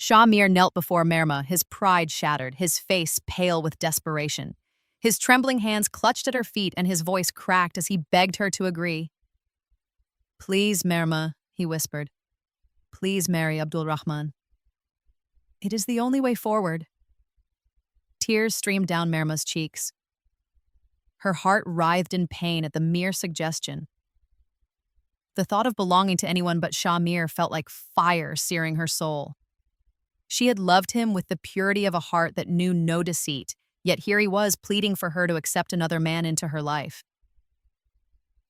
Shamir knelt before Merma, his pride shattered, his face pale with desperation. His trembling hands clutched at her feet and his voice cracked as he begged her to agree. "Please, Merma," he whispered. "Please marry Abdul Rahman. It is the only way forward." Tears streamed down Merma's cheeks. Her heart writhed in pain at the mere suggestion. The thought of belonging to anyone but Shamir felt like fire searing her soul. She had loved him with the purity of a heart that knew no deceit, yet here he was pleading for her to accept another man into her life.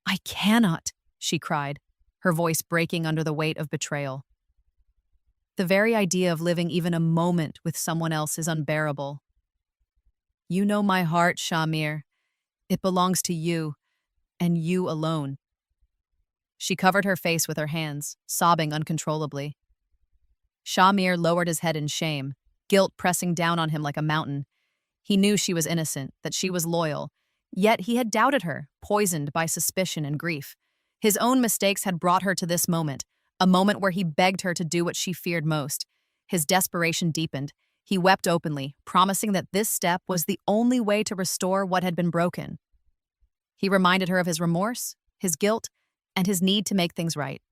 "I cannot," she cried, her voice breaking under the weight of betrayal. "The very idea of living even a moment with someone else is unbearable. You know my heart, Shamir. It belongs to you, and you alone." She covered her face with her hands, sobbing uncontrollably. Shamir lowered his head in shame, guilt pressing down on him like a mountain. He knew she was innocent, that she was loyal, yet he had doubted her, poisoned by suspicion and grief. His own mistakes had brought her to this moment, a moment where he begged her to do what she feared most. His desperation deepened. He wept openly, promising that this step was the only way to restore what had been broken. He reminded her of his remorse, his guilt, and his need to make things right.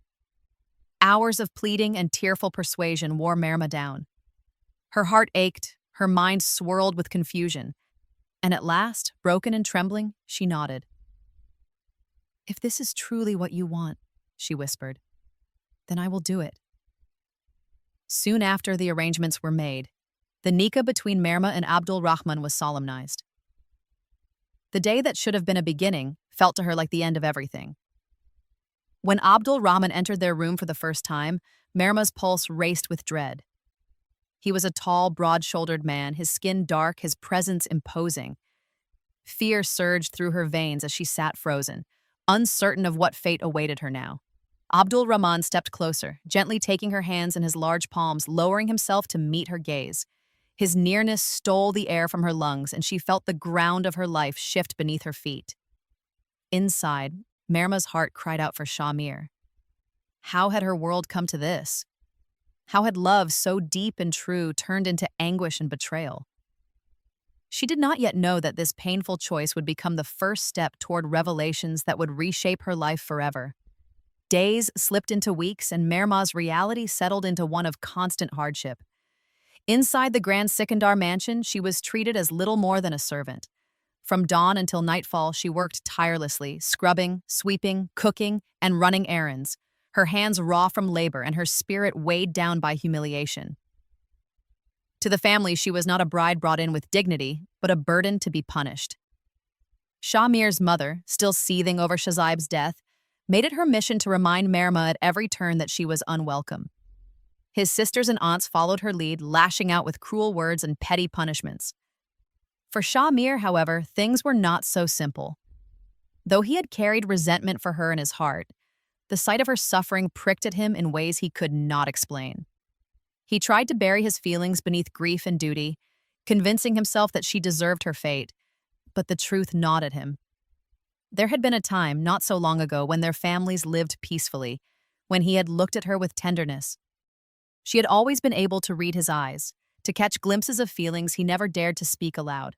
Hours of pleading and tearful persuasion wore Merma down. Her heart ached, her mind swirled with confusion, and at last, broken and trembling, she nodded. "If this is truly what you want," she whispered, "then I will do it." Soon after the arrangements were made, the nikah between Merma and Abdul Rahman was solemnized. The day that should have been a beginning felt to her like the end of everything. When Abdul Rahman entered their room for the first time, Merma's pulse raced with dread. He was a tall, broad-shouldered man, his skin dark, his presence imposing. Fear surged through her veins as she sat frozen, uncertain of what fate awaited her now. Abdul Rahman stepped closer, gently taking her hands in his large palms, lowering himself to meet her gaze. His nearness stole the air from her lungs, and she felt the ground of her life shift beneath her feet. Inside, Merma's heart cried out for Shamir. How had her world come to this? How had love so deep and true turned into anguish and betrayal? She did not yet know that this painful choice would become the first step toward revelations that would reshape her life forever. Days slipped into weeks, and Merma's reality settled into one of constant hardship. Inside the Grand Sikandar mansion, she was treated as little more than a servant. From dawn until nightfall, she worked tirelessly, scrubbing, sweeping, cooking, and running errands, her hands raw from labor and her spirit weighed down by humiliation. To the family, she was not a bride brought in with dignity, but a burden to be punished. Shamir's mother, still seething over Shazaib's death, made it her mission to remind Merma at every turn that she was unwelcome. His sisters and aunts followed her lead, lashing out with cruel words and petty punishments. For Shamir, however, things were not so simple. Though he had carried resentment for her in his heart, the sight of her suffering pricked at him in ways he could not explain. He tried to bury his feelings beneath grief and duty, convincing himself that she deserved her fate, but the truth gnawed at him. There had been a time, not so long ago, when their families lived peacefully, when he had looked at her with tenderness. She had always been able to read his eyes, to catch glimpses of feelings he never dared to speak aloud.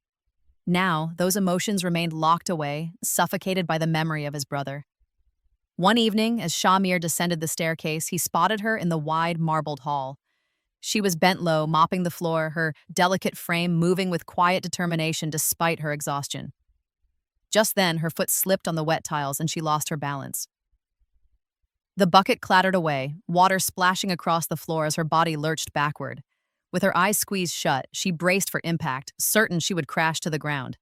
Now, those emotions remained locked away, suffocated by the memory of his brother. One evening, as Shamir descended the staircase, he spotted her in the wide marbled hall. She was bent low, mopping the floor, her delicate frame moving with quiet determination despite her exhaustion. Just then, her foot slipped on the wet tiles and she lost her balance. The bucket clattered away, water splashing across the floor as her body lurched backward. With her eyes squeezed shut, she braced for impact, certain she would crash to the ground.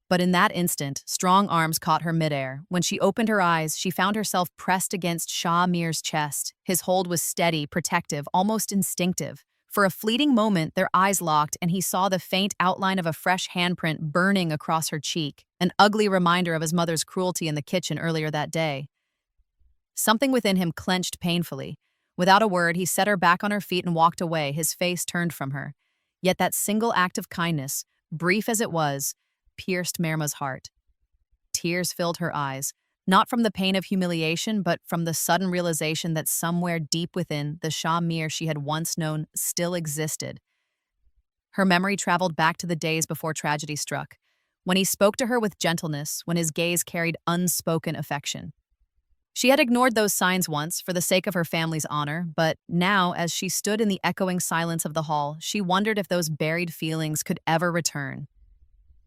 But in that instant, strong arms caught her midair. When she opened her eyes, she found herself pressed against Shamir's chest. His hold was steady, protective, almost instinctive. For a fleeting moment, their eyes locked, and he saw the faint outline of a fresh handprint burning across her cheek, an ugly reminder of his mother's cruelty in the kitchen earlier that day. Something within him clenched painfully. Without a word, he set her back on her feet and walked away, his face turned from her. Yet that single act of kindness, brief as it was, pierced Merma's heart. Tears filled her eyes, not from the pain of humiliation, but from the sudden realization that somewhere deep within, the Shah Mir she had once known still existed. Her memory traveled back to the days before tragedy struck, when he spoke to her with gentleness, when his gaze carried unspoken affection. She had ignored those signs once for the sake of her family's honor, but now, as she stood in the echoing silence of the hall, she wondered if those buried feelings could ever return.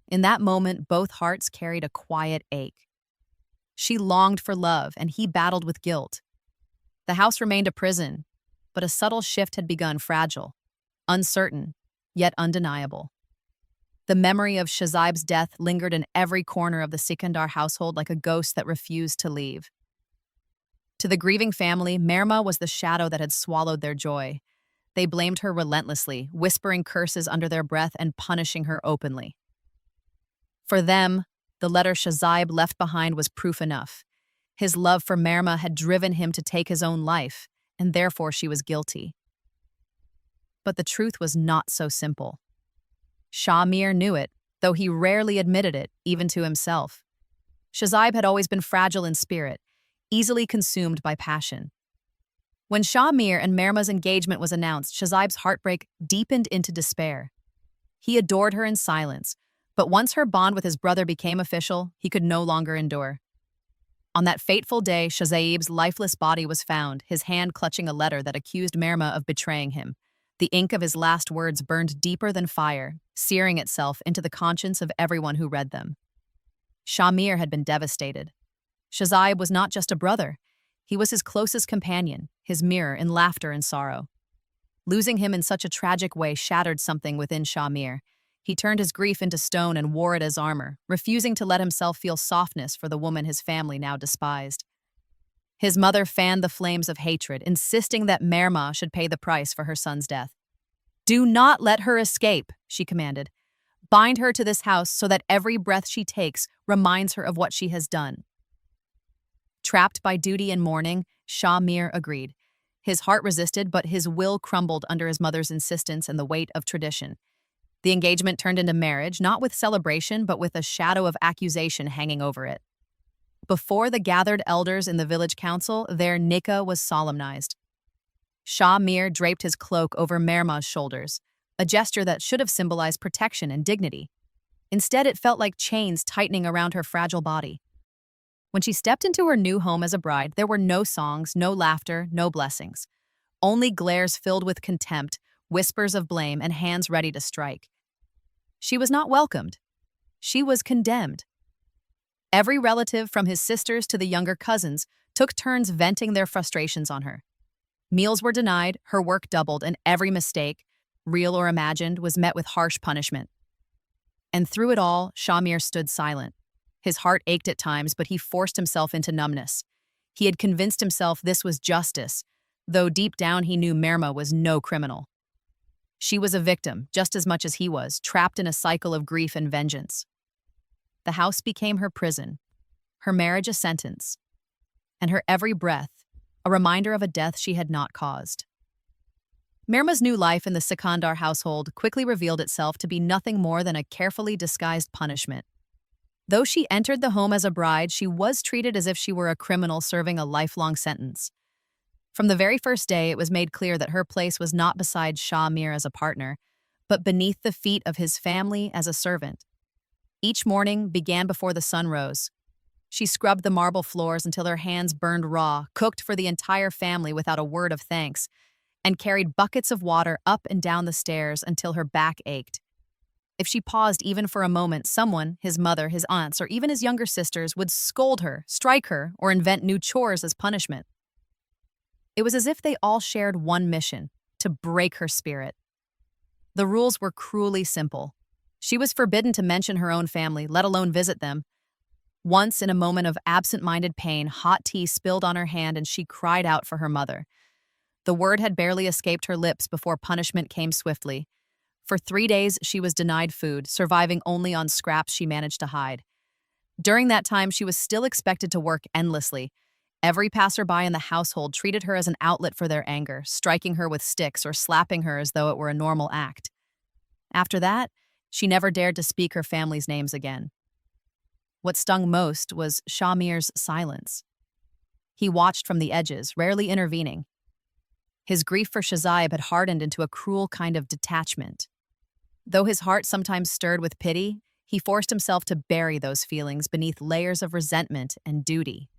In that moment, both hearts carried a quiet ache. She longed for love, and he battled with guilt. The house remained a prison, but a subtle shift had begun, fragile, uncertain, yet undeniable. The memory of Shahzaib's death lingered in every corner of the Sikandar household like a ghost that refused to leave. To the grieving family, Merma was the shadow that had swallowed their joy. They blamed her relentlessly, whispering curses under their breath and punishing her openly. For them, the letter Shahzaib left behind was proof enough. His love for Merma had driven him to take his own life, and therefore she was guilty. But the truth was not so simple. Shah Mir knew it, though he rarely admitted it, even to himself. Shahzaib had always been fragile in spirit, easily consumed by passion. When Shah Mir and Merma's engagement was announced, Shahzaib's heartbreak deepened into despair. He adored her in silence, but once her bond with his brother became official, he could no longer endure. On that fateful day, Shahzaib's lifeless body was found, his hand clutching a letter that accused Merma of betraying him. The ink of his last words burned deeper than fire, searing itself into the conscience of everyone who read them. Shah Mir had been devastated. Shahzaib was not just a brother. He was his closest companion, his mirror in laughter and sorrow. Losing him in such a tragic way shattered something within Shah Mir. He turned his grief into stone and wore it as armor, refusing to let himself feel softness for the woman his family now despised. His mother fanned the flames of hatred, insisting that Merma should pay the price for her son's death. "Do not let her escape," she commanded. "Bind her to this house so that every breath she takes reminds her of what she has done." Trapped by duty and mourning, Shah Mir agreed. His heart resisted, but his will crumbled under his mother's insistence and the weight of tradition. The engagement turned into marriage, not with celebration, but with a shadow of accusation hanging over it. Before the gathered elders in the village council, their nikah was solemnized. Shah Mir draped his cloak over Merma's shoulders, a gesture that should have symbolized protection and dignity. Instead, it felt like chains tightening around her fragile body. When she stepped into her new home as a bride, there were no songs, no laughter, no blessings. Only glares filled with contempt, whispers of blame, and hands ready to strike. She was not welcomed. She was condemned. Every relative, from his sisters to the younger cousins, took turns venting their frustrations on her. Meals were denied, her work doubled, and every mistake, real or imagined, was met with harsh punishment. And through it all, Shah Mir stood silent. His heart ached at times, but he forced himself into numbness. He had convinced himself this was justice, though deep down he knew Merma was no criminal. She was a victim, just as much as he was, trapped in a cycle of grief and vengeance. The house became her prison, her marriage a sentence, and her every breath a reminder of a death she had not caused. Merma's new life in the Sikandar household quickly revealed itself to be nothing more than a carefully disguised punishment. Though she entered the home as a bride, she was treated as if she were a criminal serving a lifelong sentence. From the very first day, it was made clear that her place was not beside Shah Mir as a partner, but beneath the feet of his family as a servant. Each morning began before the sun rose. She scrubbed the marble floors until her hands burned raw, cooked for the entire family without a word of thanks, and carried buckets of water up and down the stairs until her back ached. If she paused even for a moment, someone, his mother, his aunts, or even his younger sisters, would scold her, strike her, or invent new chores as punishment. It was as if they all shared one mission: to break her spirit. The rules were cruelly simple. She was forbidden to mention her own family, let alone visit them. Once, in a moment of absent-minded pain, hot tea spilled on her hand and she cried out for her mother. The word had barely escaped her lips before punishment came swiftly. For 3 days, she was denied food, surviving only on scraps she managed to hide. During that time, she was still expected to work endlessly. Every passerby in the household treated her as an outlet for their anger, striking her with sticks or slapping her as though it were a normal act. After that, she never dared to speak her family's names again. What stung most was Shamir's silence. He watched from the edges, rarely intervening. His grief for Shazaib had hardened into a cruel kind of detachment. Though his heart sometimes stirred with pity, he forced himself to bury those feelings beneath layers of resentment and duty.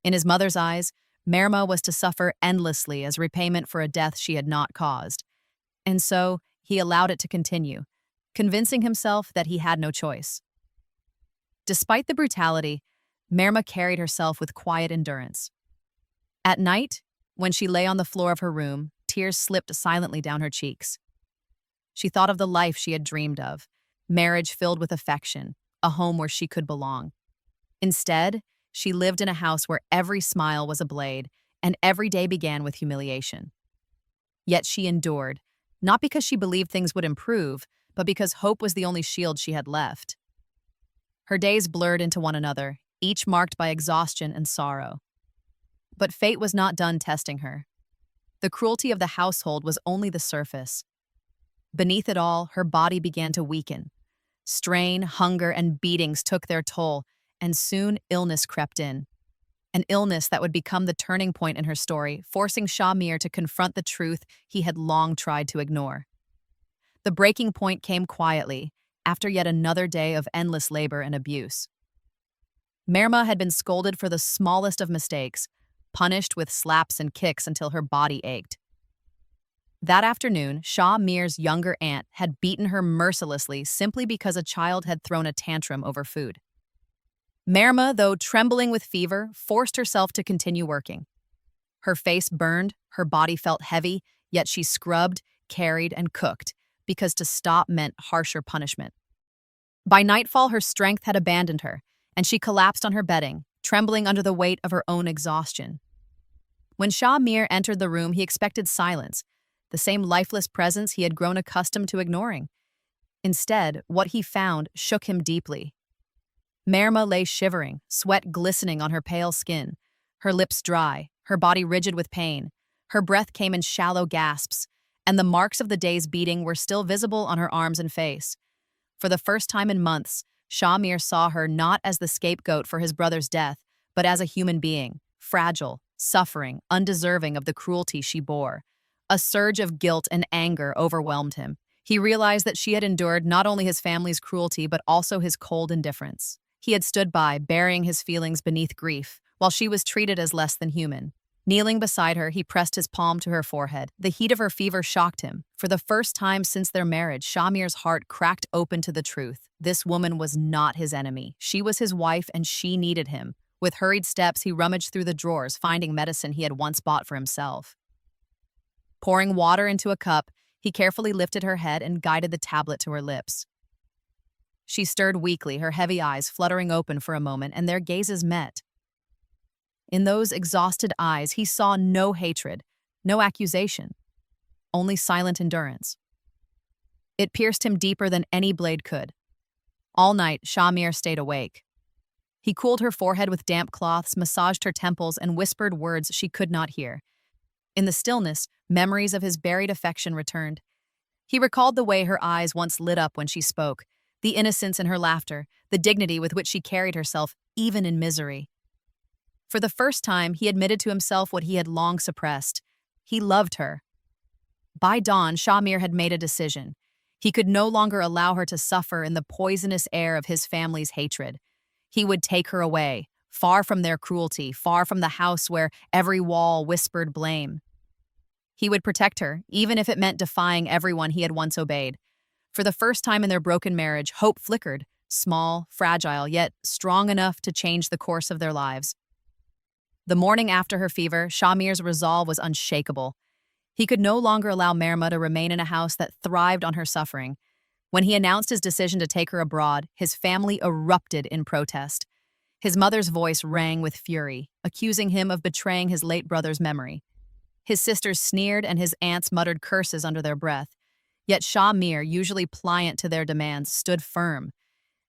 In his mother's eyes, Merma was to suffer endlessly as repayment for a death she had not caused. And so, he allowed it to continue, convincing himself that he had no choice. Despite the brutality, Merma carried herself with quiet endurance. At night, when she lay on the floor of her room, tears slipped silently down her cheeks. She thought of the life she had dreamed of, marriage filled with affection, a home where she could belong. Instead, she lived in a house where every smile was a blade, and every day began with humiliation. Yet she endured, not because she believed things would improve, but because hope was the only shield she had left. Her days blurred into one another, each marked by exhaustion and sorrow. But fate was not done testing her. The cruelty of the household was only the surface. Beneath it all, her body began to weaken. Strain, hunger, and beatings took their toll, and soon illness crept in. An illness that would become the turning point in her story, forcing Shamir to confront the truth he had long tried to ignore. The breaking point came quietly, after yet another day of endless labor and abuse. Merma had been scolded for the smallest of mistakes, punished with slaps and kicks until her body ached. That afternoon, Shah Mir's younger aunt had beaten her mercilessly simply because a child had thrown a tantrum over food. Merma, though trembling with fever, forced herself to continue working. Her face burned, her body felt heavy, yet she scrubbed, carried, and cooked, because to stop meant harsher punishment. By nightfall, her strength had abandoned her, and she collapsed on her bedding, trembling under the weight of her own exhaustion. When Shah Mir entered the room, he expected silence, the same lifeless presence he had grown accustomed to ignoring. Instead, what he found shook him deeply. Merma lay shivering, sweat glistening on her pale skin, her lips dry, her body rigid with pain. Her breath came in shallow gasps, and the marks of the day's beating were still visible on her arms and face. For the first time in months, Shamir saw her not as the scapegoat for his brother's death, but as a human being, fragile, suffering, undeserving of the cruelty she bore. A surge of guilt and anger overwhelmed him. He realized that she had endured not only his family's cruelty, but also his cold indifference. He had stood by, burying his feelings beneath grief, while she was treated as less than human. Kneeling beside her, he pressed his palm to her forehead. The heat of her fever shocked him. For the first time since their marriage, Shamir's heart cracked open to the truth. This woman was not his enemy. She was his wife, and she needed him. With hurried steps, he rummaged through the drawers, finding medicine he had once bought for himself. Pouring water into a cup, he carefully lifted her head and guided the tablet to her lips. She stirred weakly, her heavy eyes fluttering open for a moment, and their gazes met. In those exhausted eyes, he saw no hatred, no accusation, only silent endurance. It pierced him deeper than any blade could. All night, Shamir stayed awake. He cooled her forehead with damp cloths, massaged her temples, and whispered words she could not hear. In the stillness, memories of his buried affection returned. He recalled the way her eyes once lit up when she spoke, the innocence in her laughter, the dignity with which she carried herself, even in misery. For the first time, he admitted to himself what he had long suppressed. He loved her. By dawn, Shamir had made a decision. He could no longer allow her to suffer in the poisonous air of his family's hatred. He would take her away, far from their cruelty, far from the house where every wall whispered blame. He would protect her, even if it meant defying everyone he had once obeyed. For the first time in their broken marriage, hope flickered, small, fragile, yet strong enough to change the course of their lives. The morning after her fever, Shamir's resolve was unshakable. He could no longer allow Merma to remain in a house that thrived on her suffering. When he announced his decision to take her abroad, his family erupted in protest. His mother's voice rang with fury, accusing him of betraying his late brother's memory. His sisters sneered and his aunts muttered curses under their breath. Yet Shamir, usually pliant to their demands, stood firm.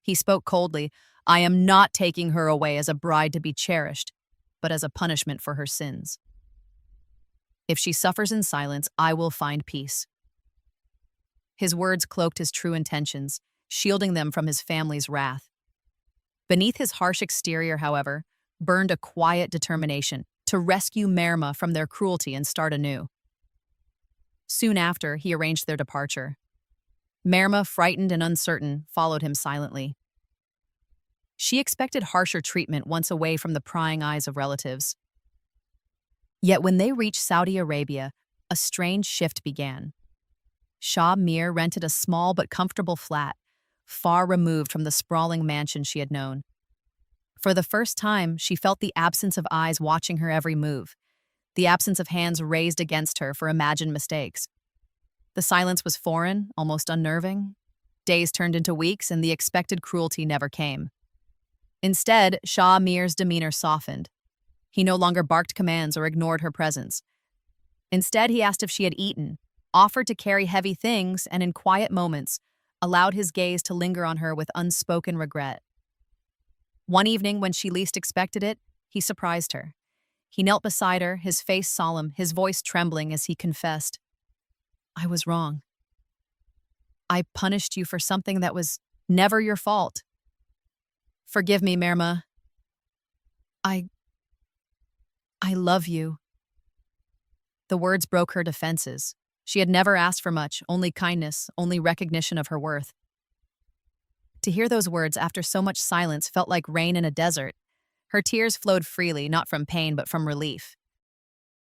He spoke coldly, "I am not taking her away as a bride to be cherished, but as a punishment for her sins. If she suffers in silence, I will find peace." His words cloaked his true intentions, shielding them from his family's wrath. Beneath his harsh exterior, however, burned a quiet determination to rescue Merma from their cruelty and start anew. Soon after, he arranged their departure. Merma, frightened and uncertain, followed him silently. She expected harsher treatment once away from the prying eyes of relatives. Yet when they reached Saudi Arabia, a strange shift began. Shah Mir rented a small but comfortable flat, far removed from the sprawling mansion she had known. For the first time, she felt the absence of eyes watching her every move, the absence of hands raised against her for imagined mistakes. The silence was foreign, almost unnerving. Days turned into weeks, and the expected cruelty never came. Instead, Shah Mir's demeanor softened. He no longer barked commands or ignored her presence. Instead, he asked if she had eaten, offered to carry heavy things, and in quiet moments, allowed his gaze to linger on her with unspoken regret. One evening, when she least expected it, he surprised her. He knelt beside her, his face solemn, his voice trembling as he confessed, "I was wrong. I punished you for something that was never your fault. Forgive me, Merma. I love you." The words broke her defenses. She had never asked for much, only kindness, only recognition of her worth. To hear those words after so much silence felt like rain in a desert. Her tears flowed freely, not from pain but from relief.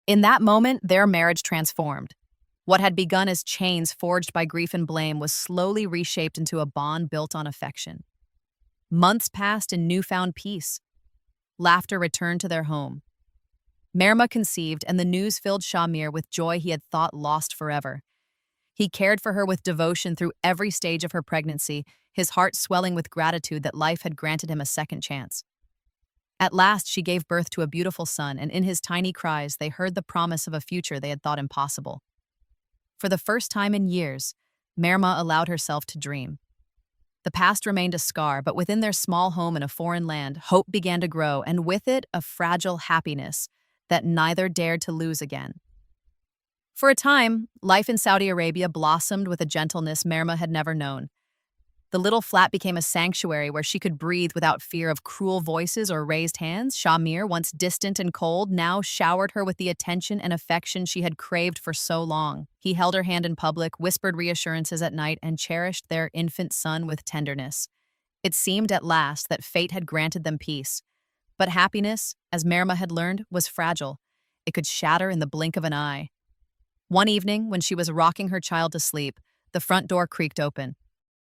In that moment, their marriage transformed. What had begun as chains forged by grief and blame was slowly reshaped into a bond built on affection. Months passed in newfound peace. Laughter returned to their home. Merma conceived, and the news filled Shah Mir with joy he had thought lost forever. He cared for her with devotion through every stage of her pregnancy, his heart swelling with gratitude that life had granted him a second chance. At last, she gave birth to a beautiful son, and in his tiny cries, they heard the promise of a future they had thought impossible. For the first time in years, Merma allowed herself to dream. The past remained a scar, but within their small home in a foreign land, hope began to grow, and with it, a fragile happiness that neither dared to lose again. For a time, life in Saudi Arabia blossomed with a gentleness Merma had never known. The little flat became a sanctuary where she could breathe without fear of cruel voices or raised hands. Shah Mir, once distant and cold, now showered her with the attention and affection she had craved for so long. He held her hand in public, whispered reassurances at night, and cherished their infant son with tenderness. It seemed at last that fate had granted them peace. But happiness, as Merma had learned, was fragile. It could shatter in the blink of an eye. One evening, when she was rocking her child to sleep, the front door creaked open.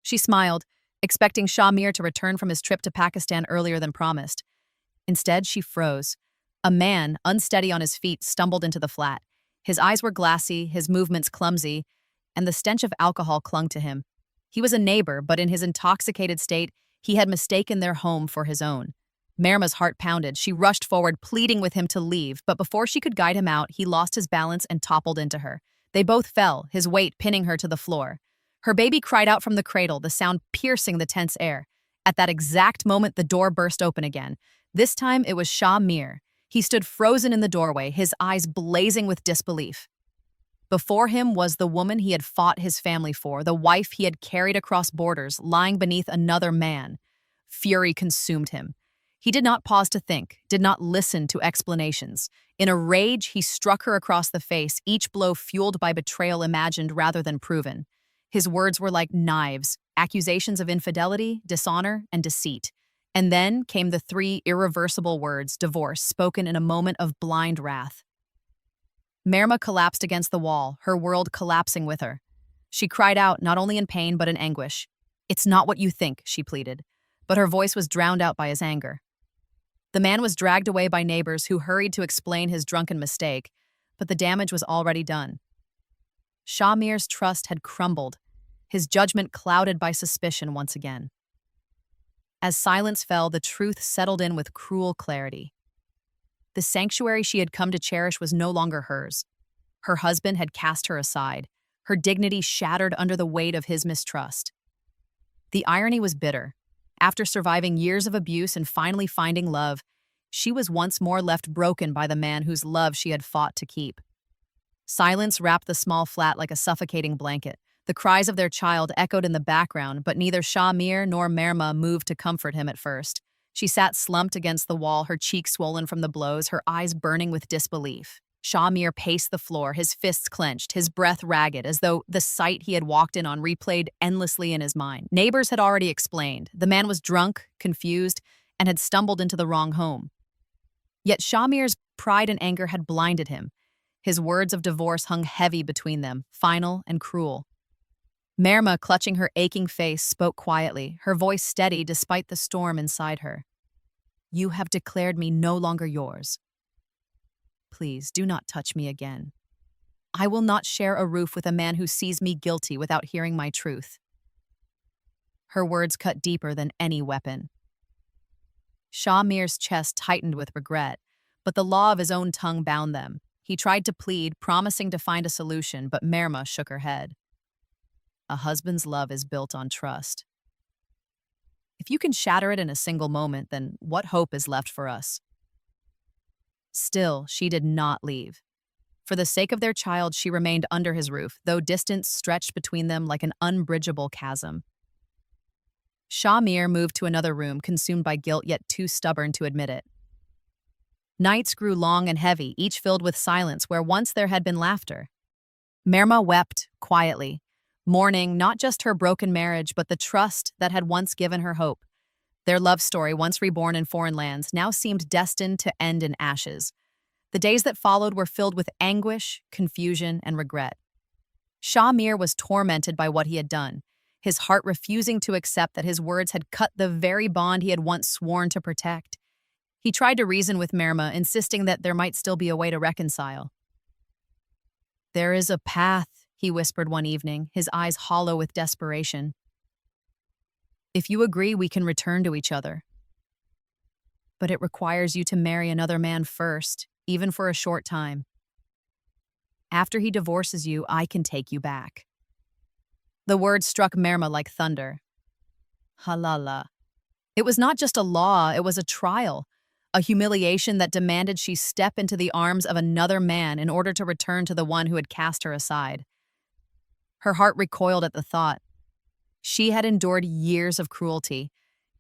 She smiled, expecting Shah Mir to return from his trip to Pakistan earlier than promised. Instead, she froze. A man, unsteady on his feet, stumbled into the flat. His eyes were glassy, his movements clumsy, and the stench of alcohol clung to him. He was a neighbor, but in his intoxicated state, he had mistaken their home for his own. Merma's heart pounded. She rushed forward, pleading with him to leave, but before she could guide him out, he lost his balance and toppled into her. They both fell, his weight pinning her to the floor. Her baby cried out from the cradle, the sound piercing the tense air. At that exact moment, the door burst open again. This time, it was Shah Mir. He stood frozen in the doorway, his eyes blazing with disbelief. Before him was the woman he had fought his family for, the wife he had carried across borders, lying beneath another man. Fury consumed him. He did not pause to think, did not listen to explanations. In a rage, he struck her across the face, each blow fueled by betrayal imagined rather than proven. His words were like knives, accusations of infidelity, dishonor, and deceit. And then came the three irreversible words, divorce, spoken in a moment of blind wrath. Merma collapsed against the wall, her world collapsing with her. She cried out, not only in pain but in anguish. "It's not what you think," she pleaded, but her voice was drowned out by his anger. The man was dragged away by neighbors who hurried to explain his drunken mistake, but the damage was already done. Shah Mir's trust had crumbled, his judgment clouded by suspicion once again. As silence fell, the truth settled in with cruel clarity. The sanctuary she had come to cherish was no longer hers. Her husband had cast her aside, her dignity shattered under the weight of his mistrust. The irony was bitter. After surviving years of abuse and finally finding love, she was once more left broken by the man whose love she had fought to keep. Silence wrapped the small flat like a suffocating blanket. The cries of their child echoed in the background, but neither Shah Mir nor Merma moved to comfort him at first. She sat slumped against the wall, her cheeks swollen from the blows, her eyes burning with disbelief. Shamir paced the floor, his fists clenched, his breath ragged, as though the sight he had walked in on replayed endlessly in his mind. Neighbors had already explained. The man was drunk, confused, and had stumbled into the wrong home. Yet Shamir's pride and anger had blinded him. His words of divorce hung heavy between them, final and cruel. Merma, clutching her aching face, spoke quietly, her voice steady despite the storm inside her. "You have declared me no longer yours. Please, do not touch me again. I will not share a roof with a man who sees me guilty without hearing my truth." Her words cut deeper than any weapon. Shamir's chest tightened with regret, but the law of his own tongue bound them. He tried to plead, promising to find a solution, but Merma shook her head. "A husband's love is built on trust. If you can shatter it in a single moment, then what hope is left for us?" Still, she did not leave. For the sake of their child, she remained under his roof, though distance stretched between them like an unbridgeable chasm. Shamir moved to another room, consumed by guilt yet too stubborn to admit it. Nights grew long and heavy, each filled with silence where once there had been laughter. Merma wept quietly, mourning not just her broken marriage but the trust that had once given her hope. Their love story, once reborn in foreign lands, now seemed destined to end in ashes. The days that followed were filled with anguish, confusion, and regret. Shamir was tormented by what he had done, his heart refusing to accept that his words had cut the very bond he had once sworn to protect. He tried to reason with Merma, insisting that there might still be a way to reconcile. "There is a path," he whispered one evening, his eyes hollow with desperation. "If you agree, we can return to each other. But it requires you to marry another man first, even for a short time. After he divorces you, I can take you back." The words struck Merma like thunder. Halala. It was not just a law, it was a trial, a humiliation that demanded she step into the arms of another man in order to return to the one who had cast her aside. Her heart recoiled at the thought. She had endured years of cruelty,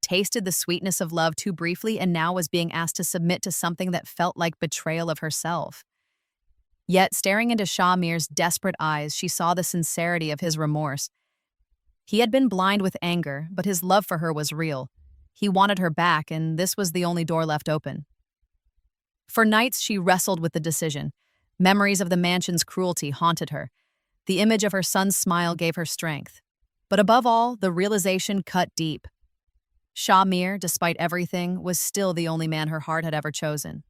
tasted the sweetness of love too briefly, and now was being asked to submit to something that felt like betrayal of herself. Yet, staring into Shamir's desperate eyes, she saw the sincerity of his remorse. He had been blind with anger, but his love for her was real. He wanted her back, and this was the only door left open. For nights, she wrestled with the decision. Memories of the mansion's cruelty haunted her. The image of her son's smile gave her strength. But above all, the realization cut deep. Shamir, despite everything, was still the only man her heart had ever chosen.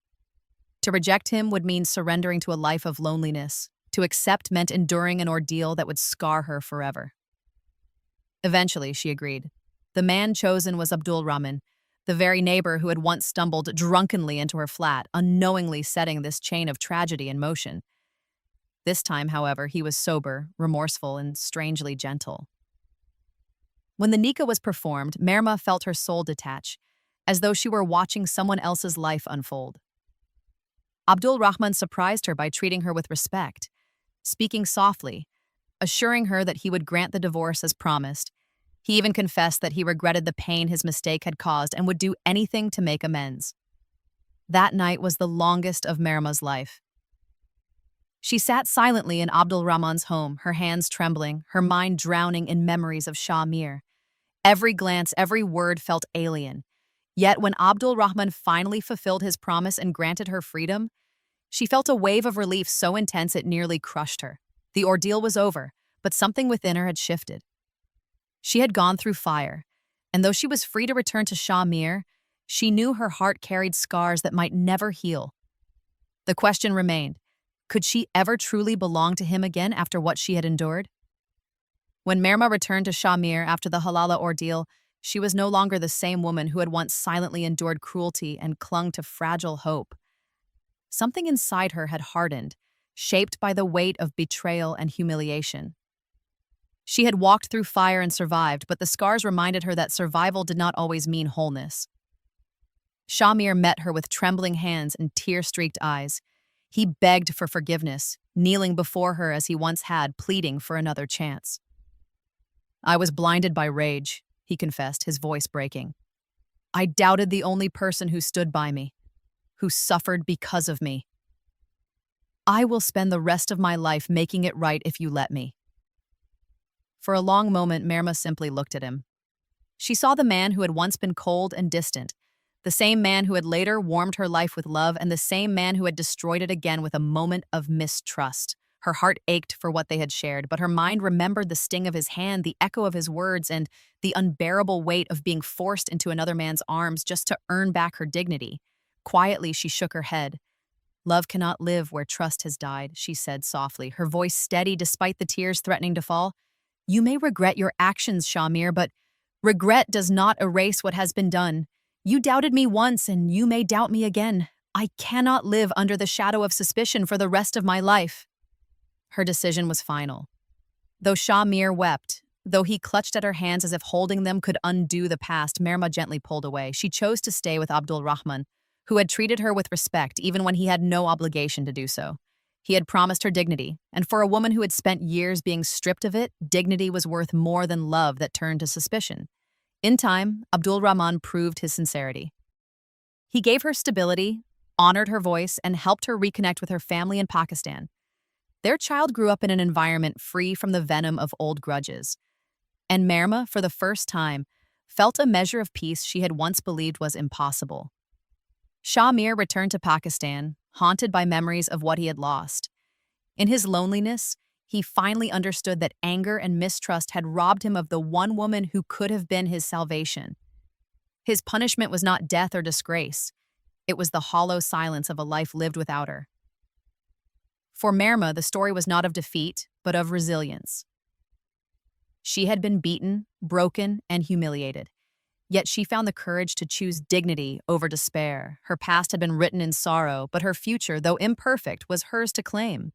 To reject him would mean surrendering to a life of loneliness. To accept meant enduring an ordeal that would scar her forever. Eventually, she agreed. The man chosen was Abdul Rahman, the very neighbor who had once stumbled drunkenly into her flat, unknowingly setting this chain of tragedy in motion. This time, however, he was sober, remorseful, and strangely gentle. When the nikah was performed, Merma felt her soul detach, as though she were watching someone else's life unfold. Abdul Rahman surprised her by treating her with respect, speaking softly, assuring her that he would grant the divorce as promised. He even confessed that he regretted the pain his mistake had caused and would do anything to make amends. That night was the longest of Merma's life. She sat silently in Abdul Rahman's home, her hands trembling, her mind drowning in memories of Shamir. Every glance, every word felt alien. Yet when Abdul Rahman finally fulfilled his promise and granted her freedom, she felt a wave of relief so intense it nearly crushed her. The ordeal was over, but something within her had shifted. She had gone through fire, and though she was free to return to Shamir, she knew her heart carried scars that might never heal. The question remained, could she ever truly belong to him again after what she had endured? When Merma returned to Shamir after the Halala ordeal, she was no longer the same woman who had once silently endured cruelty and clung to fragile hope. Something inside her had hardened, shaped by the weight of betrayal and humiliation. She had walked through fire and survived, but the scars reminded her that survival did not always mean wholeness. Shamir met her with trembling hands and tear-streaked eyes. He begged for forgiveness, kneeling before her as he once had, pleading for another chance. "I was blinded by rage," he confessed, his voice breaking. I doubted the only person who stood by me, who suffered because of me. I will spend the rest of my life making it right if you let me." For a long moment, Merma simply looked at him. She saw the man who had once been cold and distant, the same man who had later warmed her life with love, and the same man who had destroyed it again with a moment of mistrust. Her heart ached for what they had shared, but her mind remembered the sting of his hand, the echo of his words, and the unbearable weight of being forced into another man's arms just to earn back her dignity. Quietly, she shook her head. "Love cannot live where trust has died," she said softly, her voice steady despite the tears threatening to fall. "You may regret your actions, Shamir, but regret does not erase what has been done. You doubted me once, and you may doubt me again. I cannot live under the shadow of suspicion for the rest of my life." Her decision was final. Though Shamir wept, though he clutched at her hands as if holding them could undo the past, Merma gently pulled away. She chose to stay with Abdul Rahman, who had treated her with respect even when he had no obligation to do so. He had promised her dignity, and for a woman who had spent years being stripped of it, dignity was worth more than love that turned to suspicion. In time, Abdul Rahman proved his sincerity. He gave her stability, honored her voice, and helped her reconnect with her family in Pakistan. Their child grew up in an environment free from the venom of old grudges. And Merma, for the first time, felt a measure of peace she had once believed was impossible. Shamir returned to Pakistan, haunted by memories of what he had lost. In his loneliness, he finally understood that anger and mistrust had robbed him of the one woman who could have been his salvation. His punishment was not death or disgrace. It was the hollow silence of a life lived without her. For Merma, the story was not of defeat, but of resilience. She had been beaten, broken, and humiliated. Yet she found the courage to choose dignity over despair. Her past had been written in sorrow, but her future, though imperfect, was hers to claim.